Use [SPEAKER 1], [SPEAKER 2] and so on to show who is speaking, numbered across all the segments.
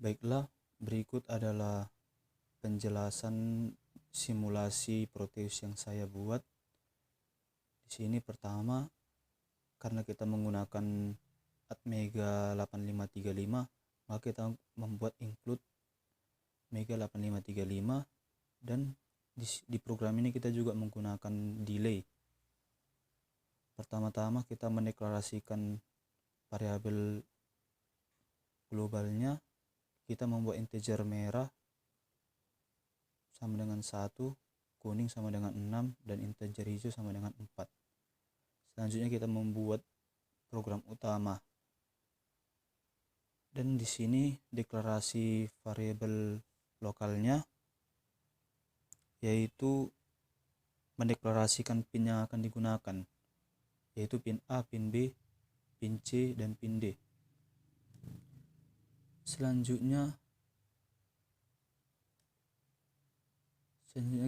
[SPEAKER 1] Baiklah, berikut adalah penjelasan simulasi Proteus yang saya buat. Di sini pertama, karena kita menggunakan Atmega 8535, maka kita membuat include Mega 8535, dan di program ini kita juga menggunakan delay. Pertama-tama kita mendeklarasikan variabel globalnya. Kita membuat integer merah sama dengan 1, kuning sama dengan 6, dan integer hijau sama dengan 4. Selanjutnya kita membuat program utama. Dan di sini deklarasi variabel lokalnya, yaitu mendeklarasikan pin yang akan digunakan, yaitu pin A, pin B, pin C, dan pin D. Selanjutnya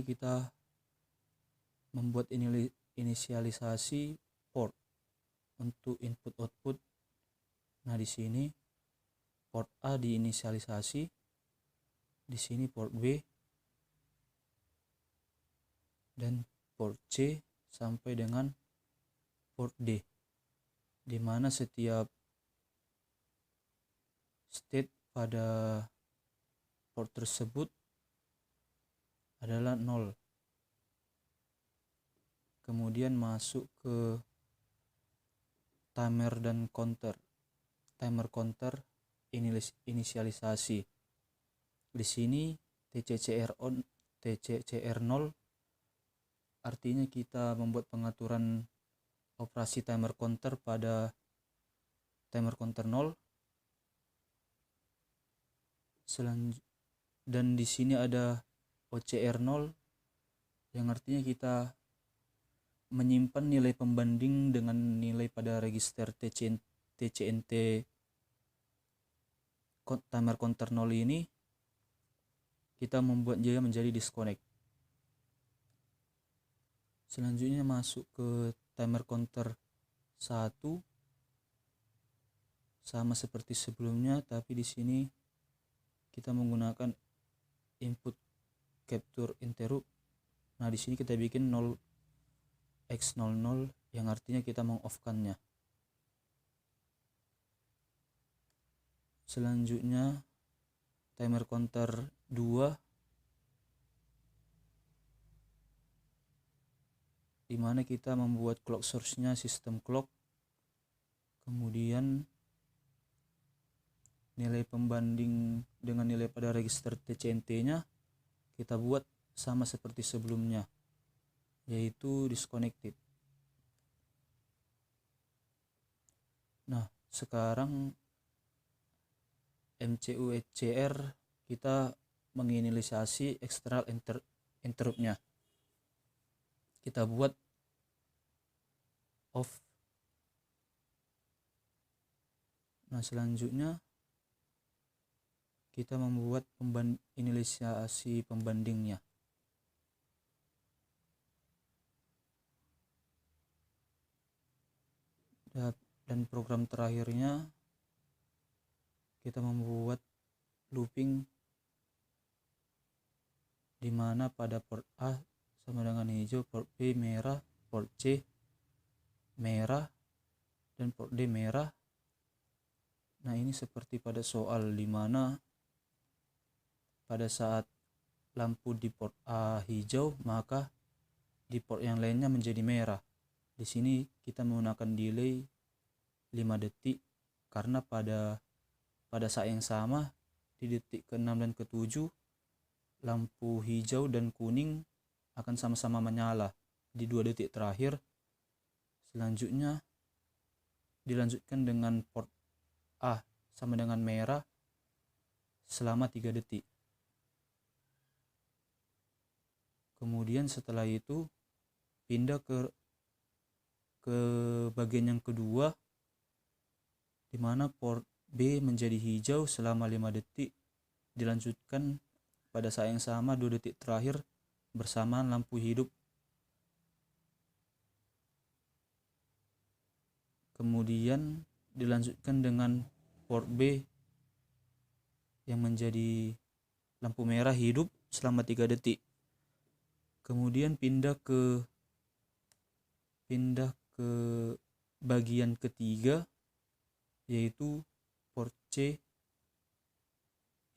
[SPEAKER 1] kita membuat inisialisasi port untuk input output. Nah, di sini port A diinisialisasi, di sini port B, dan port C sampai dengan port D, di mana setiap state pada port tersebut adalah 0. Kemudian masuk ke timer dan counter. Timer counter inisialisasi. Di sini TCCR 0 artinya kita membuat pengaturan operasi timer counter pada timer counter 0. Dan di sini ada OCR 0 yang artinya kita menyimpan nilai pembanding dengan nilai pada register TCNT timer counter 0 ini. Kita membuat dia menjadi disconnect. Selanjutnya masuk ke timer counter 1, sama seperti sebelumnya, tapi di sini kita menggunakan input capture interrupt. Nah, di sini kita bikin 0x00 yang artinya kita mengoff-kannya. Selanjutnya timer counter 2, di mana kita membuat clock source-nya sistem clock. Kemudian nilai pembanding dengan nilai pada register TCNT-nya kita buat sama seperti sebelumnya, yaitu disconnected. Nah, sekarang MCU-HCR kita menginisialisasi external interrupt-nya. Kita buat off. Nah, selanjutnya kita membuat inisialisasi pembandingnya. Dan program terakhirnya kita membuat looping, di mana pada port A sama dengan hijau, port B merah, port C merah, dan port D merah. Nah, ini seperti pada soal, di mana pada saat lampu di port A hijau, maka di port yang lainnya menjadi merah. Di sini kita menggunakan delay 5 detik karena pada saat yang sama di detik ke-6 dan ke-7 lampu hijau dan kuning akan sama-sama menyala di 2 detik terakhir. Selanjutnya dilanjutkan dengan port A sama dengan merah selama 3 detik. Kemudian setelah itu pindah ke bagian yang kedua, di mana port B menjadi hijau selama 5 detik, dilanjutkan pada saat yang sama 2 detik terakhir bersamaan lampu hidup. Kemudian dilanjutkan dengan port B yang menjadi lampu merah hidup selama 3 detik. Kemudian pindah ke bagian ketiga, yaitu port C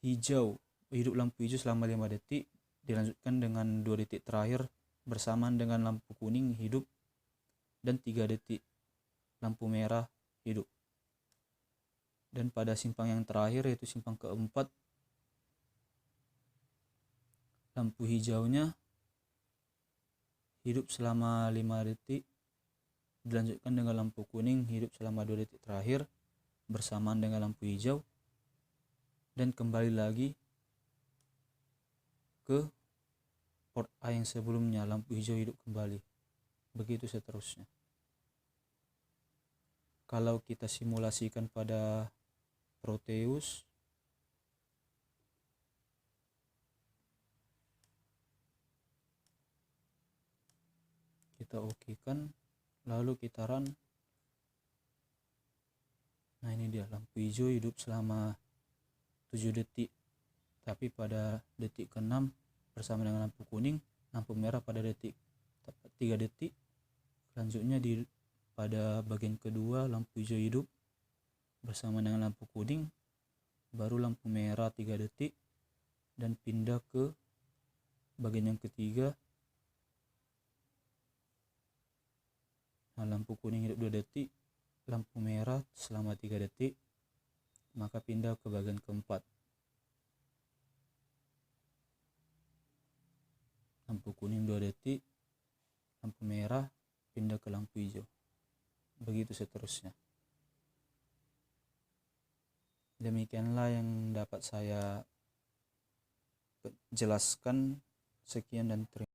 [SPEAKER 1] hijau, hidup lampu hijau selama 5 detik, dilanjutkan dengan 2 detik terakhir bersamaan dengan lampu kuning hidup, dan 3 detik lampu merah hidup. Dan pada simpang yang terakhir, yaitu simpang keempat, lampu hijaunya hidup selama 5 detik, dilanjutkan dengan lampu kuning hidup selama 2 detik terakhir bersamaan dengan lampu hijau, dan kembali lagi ke port A yang sebelumnya, lampu hijau hidup kembali. Begitu seterusnya. Kalau kita simulasikan pada Proteus, kita okekan, lalu kita run. Nah, ini dia lampu hijau hidup selama 7 detik, tapi pada detik ke-6 bersama dengan lampu kuning, lampu merah pada detik 3 detik. Selanjutnya pada bagian kedua lampu hijau hidup bersama dengan lampu kuning, baru lampu merah 3 detik, dan pindah ke bagian yang ketiga. Nah, lampu kuning hidup 2 detik, lampu merah selama 3 detik, maka pindah ke bagian keempat. Lampu kuning 2 detik, lampu merah, pindah ke lampu hijau. Begitu seterusnya. Demikianlah yang dapat saya jelaskan. Sekian dan terima kasih.